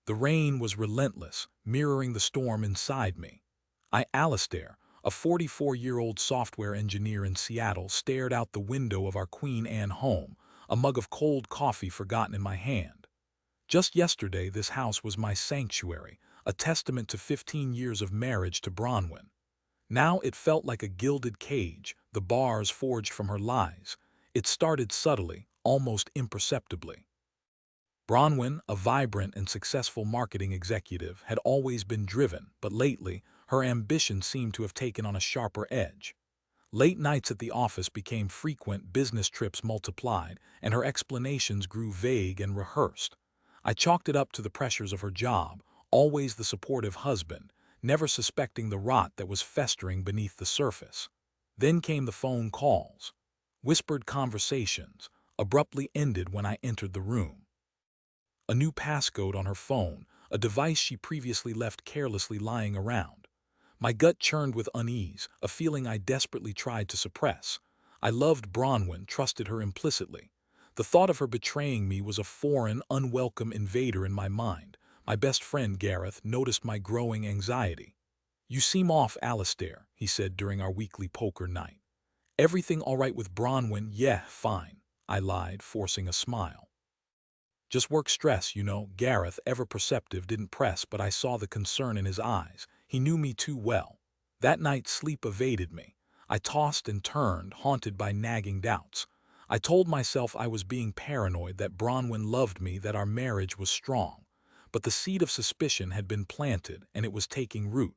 The rain was relentless, mirroring the storm inside me. Alistair, a 44-year-old software engineer in Seattle, stared out the window of our Queen Anne home, a mug of cold coffee forgotten in my hand. Just yesterday, this house was my sanctuary, a testament to 15 years of marriage to Bronwyn. Now it felt like a gilded cage, the bars forged from her lies. It started subtly, almost imperceptibly. Bronwyn, a vibrant and successful marketing executive, had always been driven, but lately, her ambition seemed to have taken on a sharper edge. Late nights at the office became frequent, business trips multiplied, and her explanations grew vague and rehearsed. I chalked it up to the pressures of her job, always the supportive husband, never suspecting the rot that was festering beneath the surface. Then came the phone calls. Whispered conversations, abruptly ended when I entered the room. A new passcode on her phone, a device she previously left carelessly lying around. My gut churned with unease, a feeling I desperately tried to suppress. I loved Bronwyn, trusted her implicitly. The thought of her betraying me was a foreign, unwelcome invader in my mind. My best friend, Gareth, noticed my growing anxiety. "You seem off, Alistair," he said during our weekly poker night. "Everything all right with Bronwyn?" "Yeah, fine," I lied, forcing a smile. "Just work stress, you know." Gareth, ever perceptive, didn't press, but I saw the concern in his eyes. He knew me too well. That night sleep evaded me. I tossed and turned, haunted by nagging doubts. I told myself I was being paranoid, that Bronwyn loved me, that our marriage was strong. But the seed of suspicion had been planted, and it was taking root.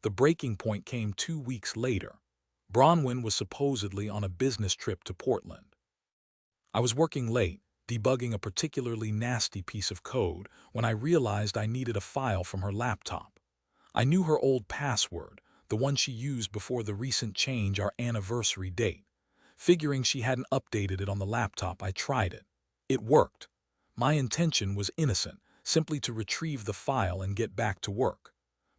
The breaking point came 2 weeks later. Bronwyn was supposedly on a business trip to Portland. I was working late, debugging a particularly nasty piece of code, when I realized I needed a file from her laptop. I knew her old password, the one she used before the recent change, our anniversary date. Figuring she hadn't updated it on the laptop, I tried it. It worked. My intention was innocent, simply to retrieve the file and get back to work.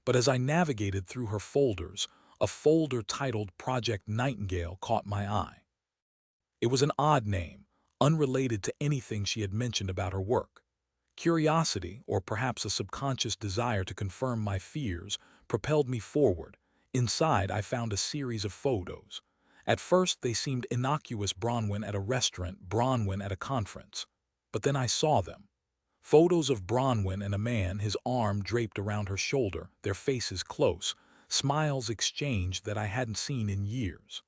But as I navigated through her folders, a folder titled Project Nightingale caught my eye. It was an odd name, unrelated to anything she had mentioned about her work. Curiosity, or perhaps a subconscious desire to confirm my fears, propelled me forward. Inside, I found a series of photos. At first, they seemed innocuous: Bronwyn at a restaurant, Bronwyn at a conference. But then I saw them. Photos of Bronwyn and a man, his arm draped around her shoulder, their faces close, smiles exchanged that I hadn't seen in years.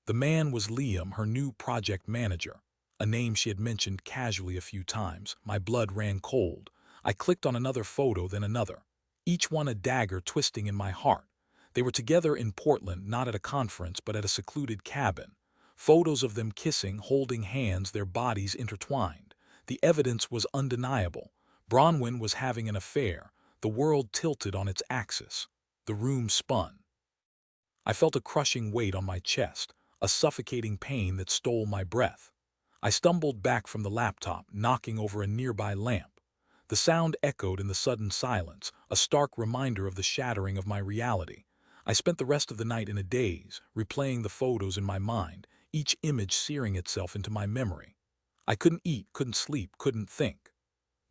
The man was Liam, her new project manager, a name she had mentioned casually a few times. My blood ran cold. I clicked on another photo, then another, each one a dagger twisting in my heart. They were together in Portland, not at a conference, but at a secluded cabin. Photos of them kissing, holding hands, their bodies intertwined. The evidence was undeniable. Bronwyn was having an affair. The world tilted on its axis. The room spun. I felt a crushing weight on my chest, a suffocating pain that stole my breath. I stumbled back from the laptop, knocking over a nearby lamp. The sound echoed in the sudden silence, a stark reminder of the shattering of my reality. I spent the rest of the night in a daze, replaying the photos in my mind, each image searing itself into my memory. I couldn't eat, couldn't sleep, couldn't think.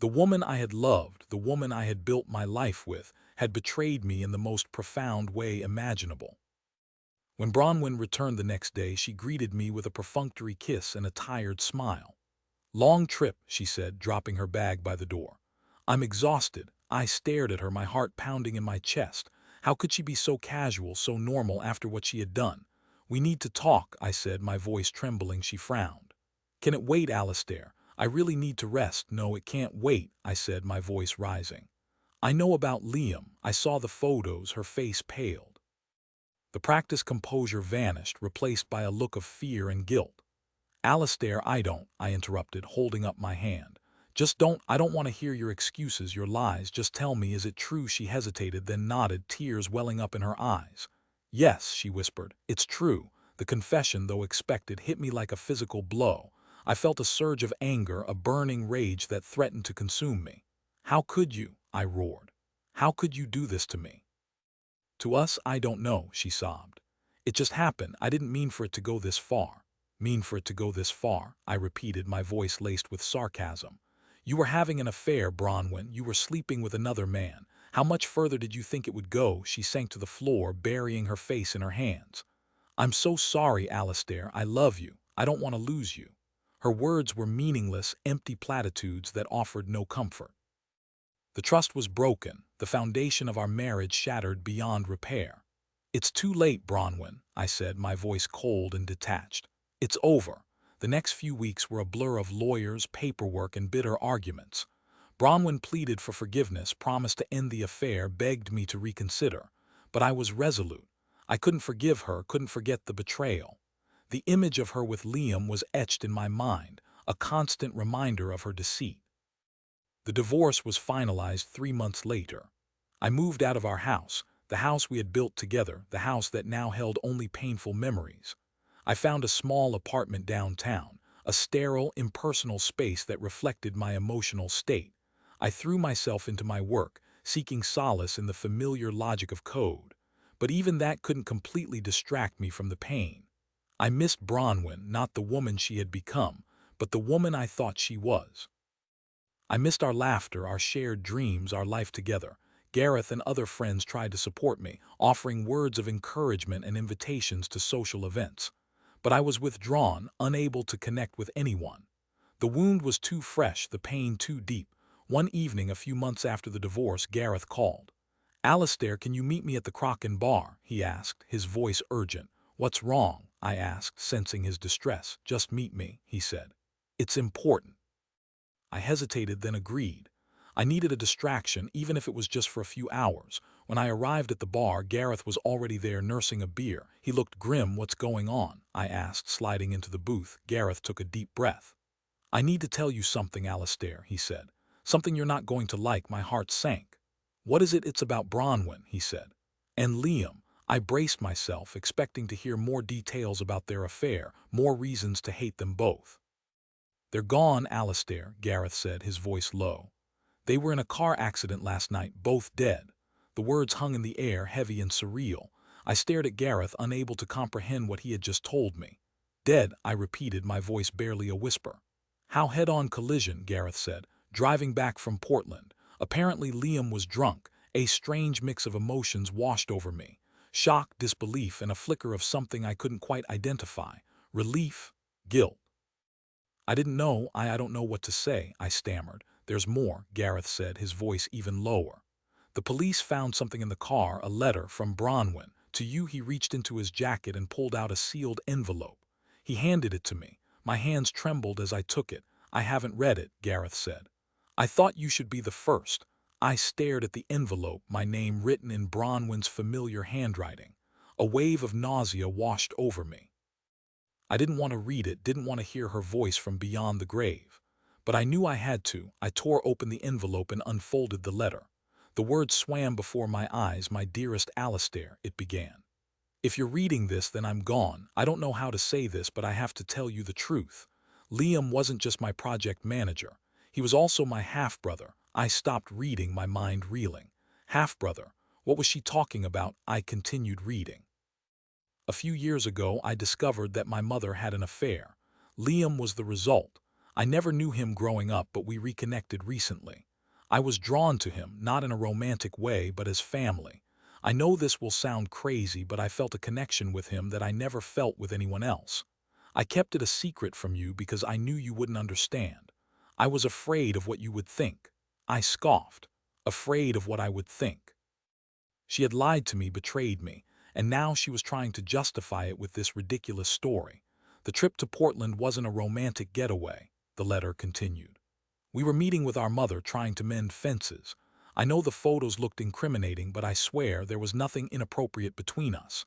The woman I had loved, the woman I had built my life with, had betrayed me in the most profound way imaginable. When Bronwyn returned the next day, she greeted me with a perfunctory kiss and a tired smile. "Long trip," she said, dropping her bag by the door. "I'm exhausted." I stared at her, my heart pounding in my chest. How could she be so casual, so normal after what she had done? "We need to talk," I said, my voice trembling. She frowned. "Can it wait, Alistair? I really need to rest." "No, it can't wait," I said, my voice rising. "I know about Liam." I saw the photos. Her face paled. The practiced composure vanished, replaced by a look of fear and guilt. "Alistair, I interrupted, holding up my hand. I don't want to hear your excuses, your lies. Just tell me, is it true?" She hesitated, then nodded, tears welling up in her eyes. "Yes," she whispered, "it's true." The confession, though expected, hit me like a physical blow. I felt a surge of anger, a burning rage that threatened to consume me. "How could you?" I roared. "How could you do this to me?" "To us, I don't know," she sobbed. "It just happened. I didn't mean for it to go this far." "Mean for it to go this far?" I repeated, my voice laced with sarcasm. You were having an affair, Bronwyn. You were sleeping with another man. How much further did you think it would go? She sank to the floor, burying her face in her hands. I'm so sorry, Alistair. I love you. I don't want to lose you. Her words were meaningless, empty platitudes that offered no comfort. The trust was broken, the foundation of our marriage shattered beyond repair. It's too late, Bronwyn, I said, my voice cold and detached. It's over. The next few weeks were a blur of lawyers, paperwork, and bitter arguments. Bronwyn pleaded for forgiveness, promised to end the affair, begged me to reconsider. But I was resolute. I couldn't forgive her, couldn't forget the betrayal. The image of her with Liam was etched in my mind, a constant reminder of her deceit. The divorce was finalized 3 months later. I moved out of our house, the house we had built together, the house that now held only painful memories. I found a small apartment downtown, a sterile, impersonal space that reflected my emotional state. I threw myself into my work, seeking solace in the familiar logic of code. But even that couldn't completely distract me from the pain. I missed Bronwyn, not the woman she had become, but the woman I thought she was. I missed our laughter, our shared dreams, our life together. Gareth and other friends tried to support me, offering words of encouragement and invitations to social events. But I was withdrawn, unable to connect with anyone. The wound was too fresh, the pain too deep. One evening, a few months after the divorce, Gareth called. "Alistair, can you meet me at the Kraken bar?" he asked, his voice urgent. "What's wrong?" I asked, sensing his distress. "Just meet me," he said. "It's important." I hesitated, then agreed. I needed a distraction, even if it was just for a few hours. When I arrived at the bar, Gareth was already there nursing a beer. He looked grim. "What's going on?" I asked, sliding into the booth. Gareth took a deep breath. "I need to tell you something, Alistair," he said. "Something you're not going to like." My heart sank. "What is it?" "It's about Bronwyn," he said. "And Liam." I braced myself, expecting to hear more details about their affair, more reasons to hate them both. "They're gone, Alistair," Gareth said, his voice low. "They were in a car accident last night, both dead." The words hung in the air, heavy and surreal. I stared at Gareth, unable to comprehend what he had just told me. "Dead," I repeated, my voice barely a whisper. "How?" "Head-on collision," Gareth said, "driving back from Portland. Apparently Liam was drunk." A strange mix of emotions washed over me. Shock, disbelief, and a flicker of something I couldn't quite identify. Relief, guilt. "I didn't know, I don't know what to say," I stammered. "There's more," Gareth said, his voice even lower. "The police found something in the car, a letter from Bronwyn. To you." He reached into his jacket and pulled out a sealed envelope. He handed it to me. My hands trembled as I took it. "I haven't read it," Gareth said. "I thought you should be the first." I stared at the envelope, my name written in Bronwyn's familiar handwriting. A wave of nausea washed over me. I didn't want to read it, didn't want to hear her voice from beyond the grave. But I knew I had to. I tore open the envelope and unfolded the letter. The words swam before my eyes. "My dearest Alistair," it began. "If you're reading this, then I'm gone. I don't know how to say this, but I have to tell you the truth. Liam wasn't just my project manager. He was also my half-brother." I stopped reading, my mind reeling. Half-brother. What was she talking about? I continued reading. "A few years ago, I discovered that my mother had an affair. Liam was the result. I never knew him growing up, but we reconnected recently. I was drawn to him, not in a romantic way, but as family. I know this will sound crazy, but I felt a connection with him that I never felt with anyone else. I kept it a secret from you because I knew you wouldn't understand. I was afraid of what you would think." I scoffed. Afraid of what I would think. She had lied to me, betrayed me, and now she was trying to justify it with this ridiculous story. "The trip to Portland wasn't a romantic getaway," the letter continued. "We were meeting with our mother, trying to mend fences. I know the photos looked incriminating, but I swear there was nothing inappropriate between us.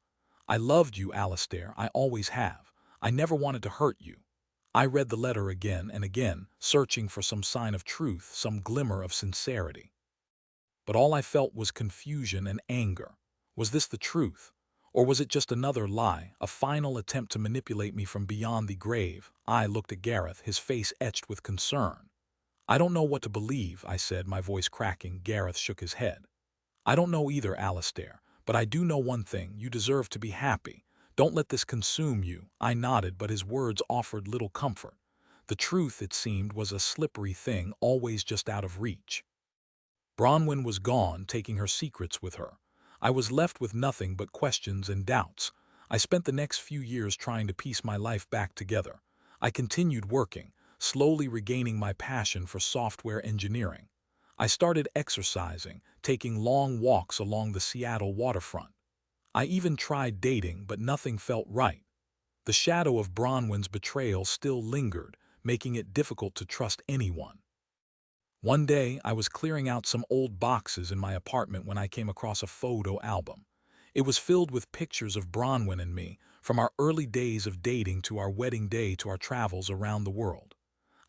I loved you, Alistair, I always have. I never wanted to hurt you." I read the letter again and again, searching for some sign of truth, some glimmer of sincerity. But all I felt was confusion and anger. Was this the truth? Or was it just another lie, a final attempt to manipulate me from beyond the grave? I looked at Gareth, his face etched with concern. "I don't know what to believe," I said, my voice cracking. Gareth shook his head. "I don't know either, Alistair, but I do know one thing: you deserve to be happy. Don't let this consume you." I nodded, but his words offered little comfort. The truth, it seemed, was a slippery thing, always just out of reach. Bronwyn was gone, taking her secrets with her. I was left with nothing but questions and doubts. I spent the next few years trying to piece my life back together. I continued working, slowly regaining my passion for software engineering. I started exercising, taking long walks along the Seattle waterfront. I even tried dating, but nothing felt right. The shadow of Bronwyn's betrayal still lingered, making it difficult to trust anyone. One day, I was clearing out some old boxes in my apartment when I came across a photo album. It was filled with pictures of Bronwyn and me, from our early days of dating to our wedding day to our travels around the world.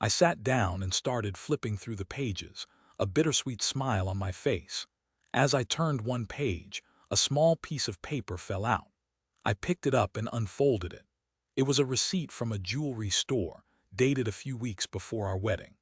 I sat down and started flipping through the pages, a bittersweet smile on my face. As I turned one page, a small piece of paper fell out. I picked it up and unfolded it. It was a receipt from a jewelry store, dated a few weeks before our wedding.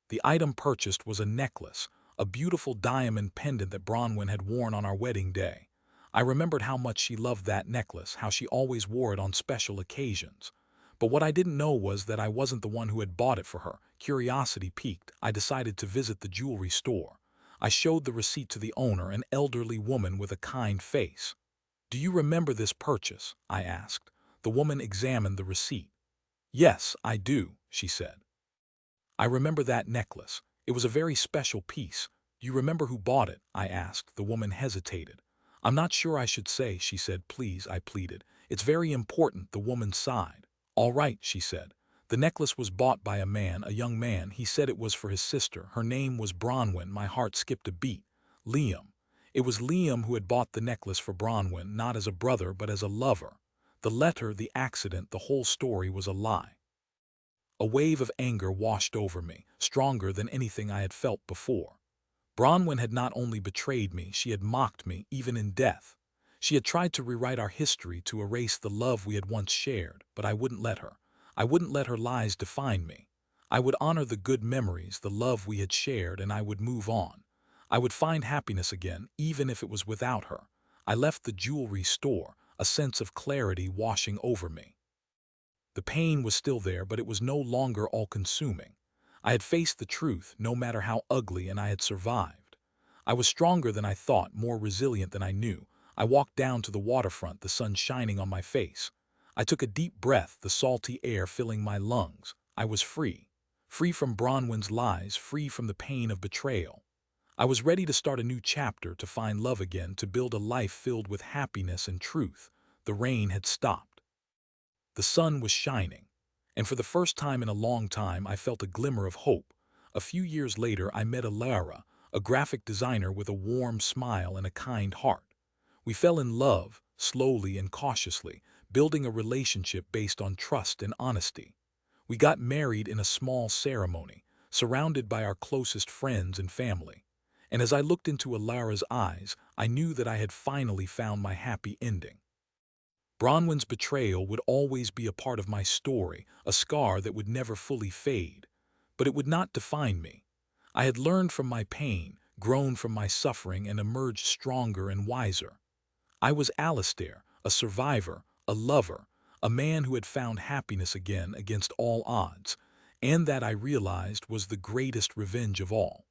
The item purchased was a necklace, a beautiful diamond pendant that Bronwyn had worn on our wedding day. I remembered how much she loved that necklace, how she always wore it on special occasions. But what I didn't know was that I wasn't the one who had bought it for her. Curiosity piqued, I decided to visit the jewelry store. I showed the receipt to the owner, an elderly woman with a kind face. "Do you remember this purchase?" I asked. The woman examined the receipt. "Yes, I do," she said. "I remember that necklace. It was a very special piece. Do you remember who bought it?" I asked. The woman hesitated. "I'm not sure I should say," she said. "Please," I pleaded. "It's very important." The woman sighed. "All right," she said. "The necklace was bought by a young man. He said it was for his sister. Her name was Bronwyn." My heart skipped a beat. Liam. It was Liam who had bought the necklace for Bronwyn, not as a brother, but as a lover. The letter, the accident, the whole story was a lie. A wave of anger washed over me, stronger than anything I had felt before. Bronwyn had not only betrayed me, she had mocked me, even in death. She had tried to rewrite our history, to erase the love we had once shared, but I wouldn't let her. I wouldn't let her lies define me. I would honor the good memories, the love we had shared, and I would move on. I would find happiness again, even if it was without her. I left the jewelry store, a sense of clarity washing over me. The pain was still there, but it was no longer all-consuming. I had faced the truth, no matter how ugly, and I had survived. I was stronger than I thought, more resilient than I knew. I walked down to the waterfront, the sun shining on my face. I took a deep breath, the salty air filling my lungs. I was free. Free from Bronwyn's lies, free from the pain of betrayal. I was ready to start a new chapter, to find love again, to build a life filled with happiness and truth. The rain had stopped. The sun was shining, and for the first time in a long time I felt a glimmer of hope. A few years later I met Alara, a graphic designer with a warm smile and a kind heart. We fell in love, slowly and cautiously, building a relationship based on trust and honesty. We got married in a small ceremony, surrounded by our closest friends and family. And as I looked into Alara's eyes, I knew that I had finally found my happy ending. Bronwyn's betrayal would always be a part of my story, a scar that would never fully fade. But it would not define me. I had learned from my pain, grown from my suffering, and emerged stronger and wiser. I was Alistair, a survivor, a lover, a man who had found happiness again against all odds, and that, I realized, was the greatest revenge of all.